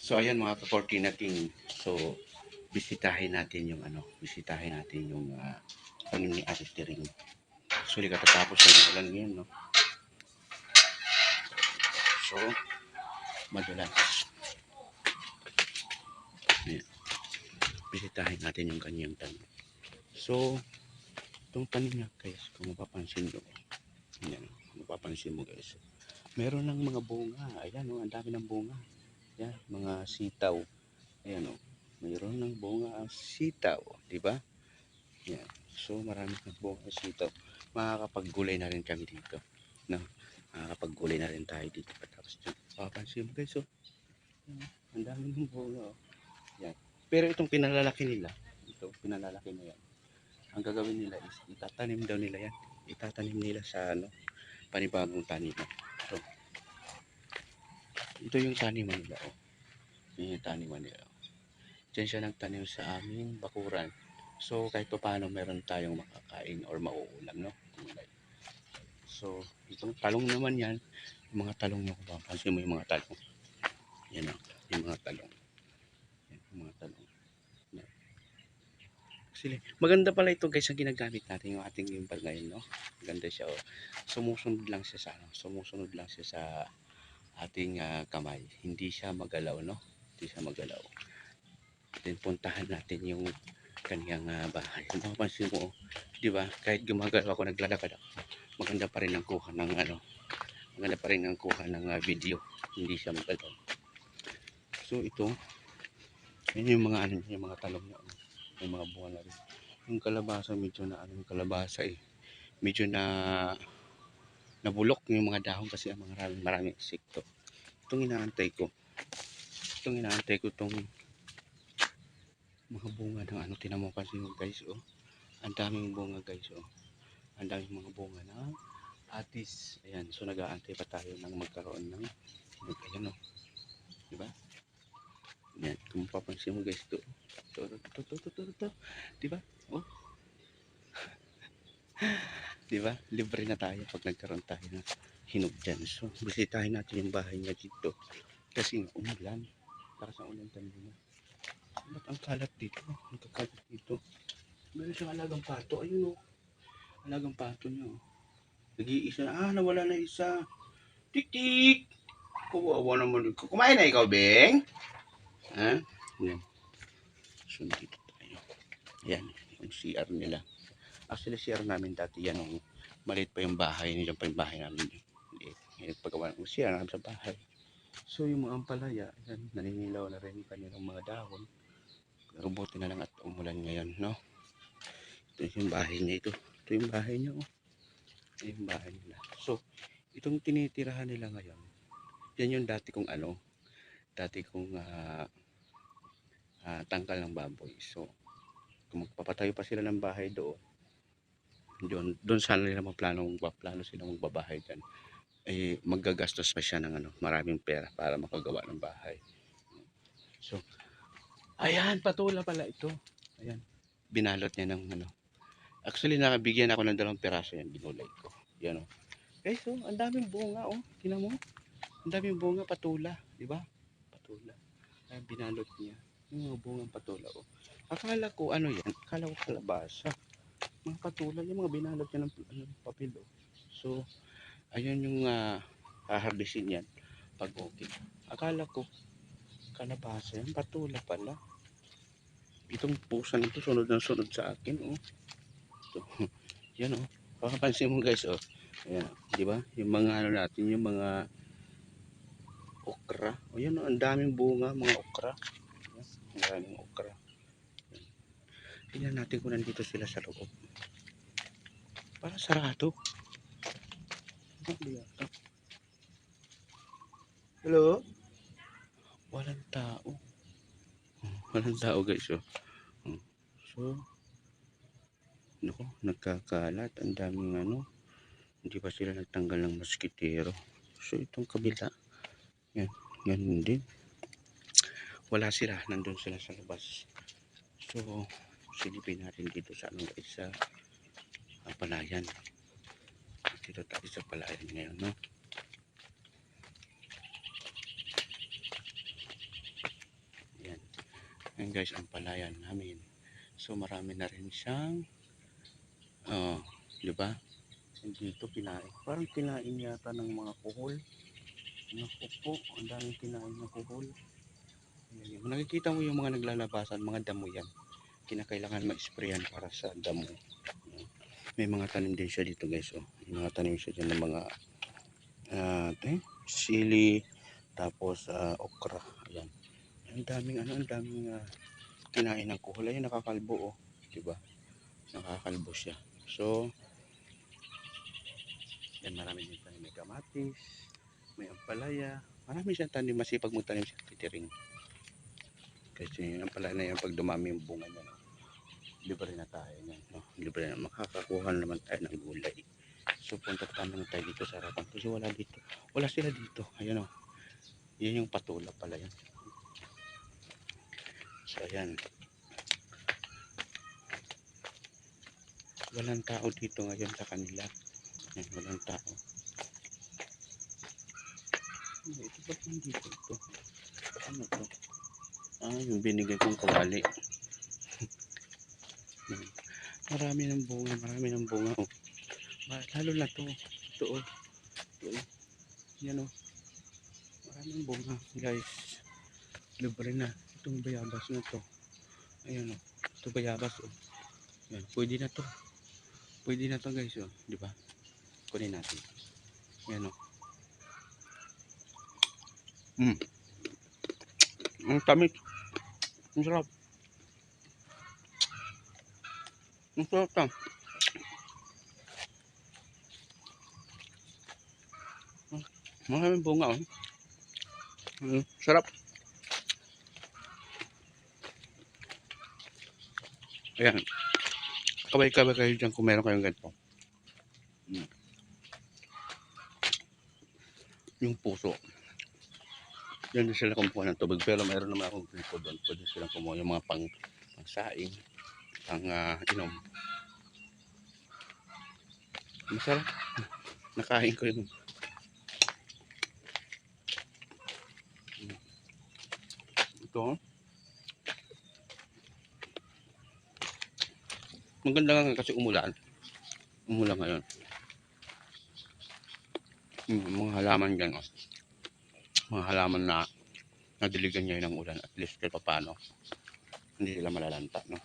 So ayan mga ka-Cortina King. So bisitahin natin yung tanim ni Ate Tiring. So katatapos na yung ulan ngayon, no. So madulas. Ayan. Bisitahin natin yung kanyang tanim. So itong tanim niya guys, kung mapapansin nyo, ayan, kung mapapansin mo guys, meron ng mga bunga. Ayan, oh, ang dami ng bunga. Ayan, mga sitaw. Ayan, oh, mayroon ng bunga ang sitaw, di ba? Ayan. So marami ng bunga ang sitaw. Makakapaggulay na rin kami dito, no? Makakapaggulay na rin tayo dito. Tapos mapapansin mo guys, oh, ang dami ng bunga, oh. Ayan. Pero itong pinalalaki nila, pinanlalaki na yan, ang gagawin nila is itatanim daw nila yan. Itatanim nila sa panibagong taniman. So, ito yung taniman nila. Oh. Yung taniman nila. Diyan siya nagtanim sa aming bakuran. So, kahit pa paano meron tayong makakain or mauulam, no? So, itong talong naman yan, yung mga talong nyo, kung papansin mo yung mga talong. Yan o, yung mga talong. Yan, yung mga talong. Yan. Actually, maganda pala ito guys ang ginagamit natin yung ating gimbal ngayon, no? Maganda siya, oh. Sumusunod lang siya sa ating kamay. Hindi siya magalaw, no? Hindi siya magalaw. Then puntahan natin yung kaniyang bahay. Kung mapapansin mo, di ba? Kahit gumagalaw ako, naglalakad ako, maganda pa rin ang kuha ng video. Hindi siya magalaw. So ito, yun yung mga yung mga talong niya, yung mga bunga na rin. Yung kalabasa medyo na yung kalabasa medyo na nabulok yung mga dahon kasi ang maraming insekto. Itong inaantay ko itong mga bunga ng tinan mo kasi guys, oh. Ang daming bunga guys, oh. Ang daming mga bunga na atis. Ayan, so nag-aantay pa tayo ng magkaroon ng ayan, oh. Diba? Ayan, kung mapapansin mo guys, to. Diba? Oh. Diba? Libre na tayo pag nagkaroon tayo ng hinog dyan. So, bisitahin natin yung bahay niya dito. Kasi umulan. Para sa ulan kanina. Ba't ang kalat dito? Ang kakalat dito. Meron siyang alagang pato. Ayun, oh. Alagang pato niya, oh. Nag-iisa na. Nawala na isa. Tik-tik! Kawawa naman. Kumain na ikaw, Beng? Ha? Yan. So, dito tayo. Yan. Yung CR nila. Actually, CR namin dati yan. Oh. Maliit pa yung bahay. Nandiyan pa yung bahay namin. Maliit. Pagkawa ng CR namin sa bahay. So, yung mga ampalaya, yan, naninilaw na rin kanilang mga dahon. Rubuti na lang at umulan ngayon, no? Ito yung bahay niya ito. Ito yung bahay niya, oh. Ito yung bahay nila. So, itong tinitirahan nila ngayon, yan yung dati kong tangkal ng baboy. So, kung magpapatayo pa sila ng bahay doon sana nila magplano sila magbabahay dyan. Eh, maggagastos pa siya ng maraming pera para makagawa ng bahay. So, ayan, patula pala ito. Ayan, binalot niya ng Actually, nakabigyan ako ng 2 piraso yan, binulay ko. Yan, oh. Guys, oh, ang daming bunga, oh. Tingnan mo. Ang daming bunga, patula, di ba? Patula. Ay, binalot niya. Yung mga bungang patula, oh. Akala ko, ano yan? Akala ko kalabasa. Mga patula, yung mga binalot niya ng papel, oh. So, ayun yung haharbisin yan pag okay. Akala ko, kalabasa yan, patula pala. Itong pusa nito, sunod na sunod sa akin, oh. So, yan, oh. Pakapansin mo guys, oh. Ayan, di ba? Yung mga natin, yung mga okra. O yan, oh, ang daming bunga, mga okra. Ang daming okra. Tingnan natin kung nandito sila sa loob. Parang sarado. Hello? Walang tao. Walang tao guys, oh. So, nagkakalat. Ang daming hindi pa sila nagtanggal ng mosquitero. So, itong kabila. Yan, ganun din. Wala sila, nandun sila sa labas. So, silipin natin dito sa guys, sa palayan. Dito tayo sa palayan ngayon, no? Ayan guys, ang palayan namin. So marami na rin siyang, oh, di ba? Dito kinain. Parang kinain yata ng mga kuhol. Naku po, ang daming kinain ng kuhol. Ayan, nakikita mo yung mga naglalabasan, mga damo yan. Kinakailangan ma-sprayan para sa damo. May mga tanim din siya dito guys. Oh. May mga tanim siya dyan ng mga sili, tapos okra. Ayan. Ang daming ang daming kinain ng kuhol. Ayan, nakakalbo oh. Diba? Nakakalbo siya. So, yan, marami din tanim. May kamatis, may ampalaya. Marami siyang tanim. Masipag mo tanim siya titiring. Kasi ang ampalaya na yan, pag dumami yung bunga niya, no? Libre na tayo yan. No? Libre na. Makakakuha naman tayo ng gulay. So, punta naman tayo dito sa harapan. Kasi wala dito. Wala sila dito. Ayan o. Yan yung patula pala yan. So, ayan. Walang tao dito ngayon sa kanila. Ayan, walang tao. Ito ba't nandito ito? Ano to? Yung binigay kong kawali. Marami ng bunga. Marami ng bunga. Oh. Lalo na to. Ito oh. Ito oh. Yan oh. Maraming bunga guys. Libre na. Itong bayabas na to. Ayan oh. Ito bayabas oh. Yan. Pwede na to. Pwede na to guys oh. Diba? Kunin natin. Yan oh. Ang tamis. Ang sarap. Ang sarap to. Maraming bunga oh. Sarap. Ayan. Kabay-kabay kayo dyan kung meron kayong ganito. Yung puso. Yan din sila kumuha ng tubig. Pero mayroon naman akong gripo doon. Pwede silang kumuha yung mga pang-saing. Pang-inom. Masarap. Nakain ko yun. Ito. Maganda nga kasi umulan. Umulan ngayon. Mga halaman dyan. Oh. Mga halaman na nadiligan niya ng ulan. At least kahit paano. Hindi sila malalanta. No?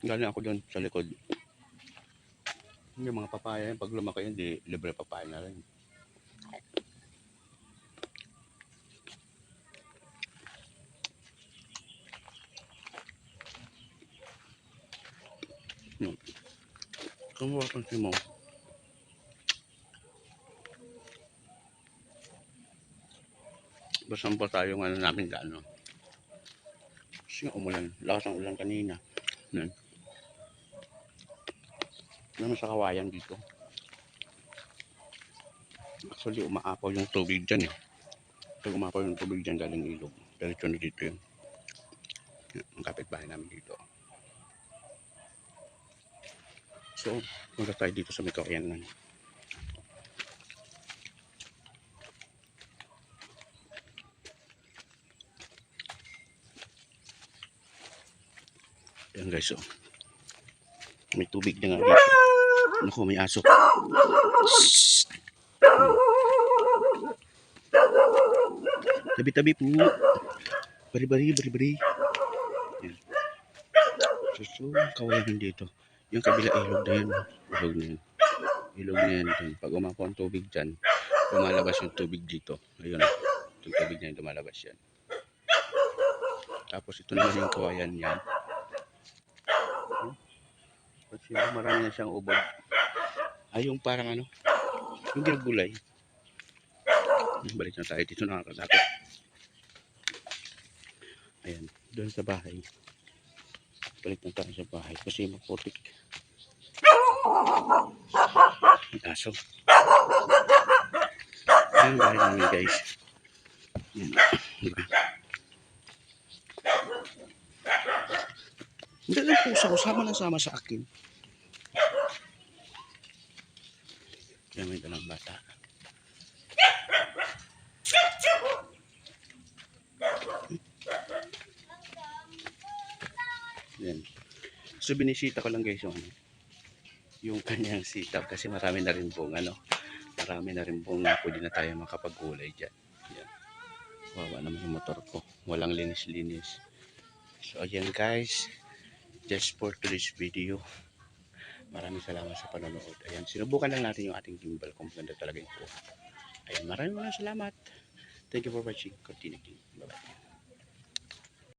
Galing ako doon sa likod. Yung mga papaya. Pag lumaki yun, di libre papaya na rin. No. Kung mapapansin mo, basan pa tayo ng namin daan. No? Kasi umulan. Lakas ng ulan kanina. Yan. Naman sa kawayan dito. Actually, umaapaw yung tubig dyan eh. Pag umaapaw yung tubig dyan galing ilog. Diretso na dito yun. Ang kapitbahay namin dito. So, punta tayo dito sa may kawayanan. Yan guys, oh. May tubig na nga dito. Naku, may aso. Tabi-tabi po. Bari-bari, bari-bari. Yan. So, kawayan dito. Yung kabila ilog na yun. Ilog na yun. Ilog na yan. Pag umapaw ang tubig dyan, lumalabas yung tubig dito. Ayun. Yung tubig na yun, lumalabas yan. Tapos ito naman yung kawayan yan. Kasi marami na siyang ubod. Ay, yung parang ano, yung ginagulay. Balik na tayo dito, nakakatakot. Ayan, doon sa bahay. Balik na tayo sa bahay kasi maputik. Ang aso. Ayan, bahay namin guys. Ayan, diba? Hindi lang pusa ko, sama na sama sa akin. Kaya may dalang bata. So binisita ko lang guys yung, yung kanyang sitaw kasi marami na rin pong marami na rin pong pwede na tayo makapagulay dyan. Yan. Wawa naman yung motor ko. Walang linis-linis. So ayan guys. Just for today's video. Maraming salamat sa panonood. Ayan, sinubukan lang natin yung ating gimbal kung maganda talaga yung kuha. Ayan, maraming salamat. Thank you for watching. Continue. Bye-bye.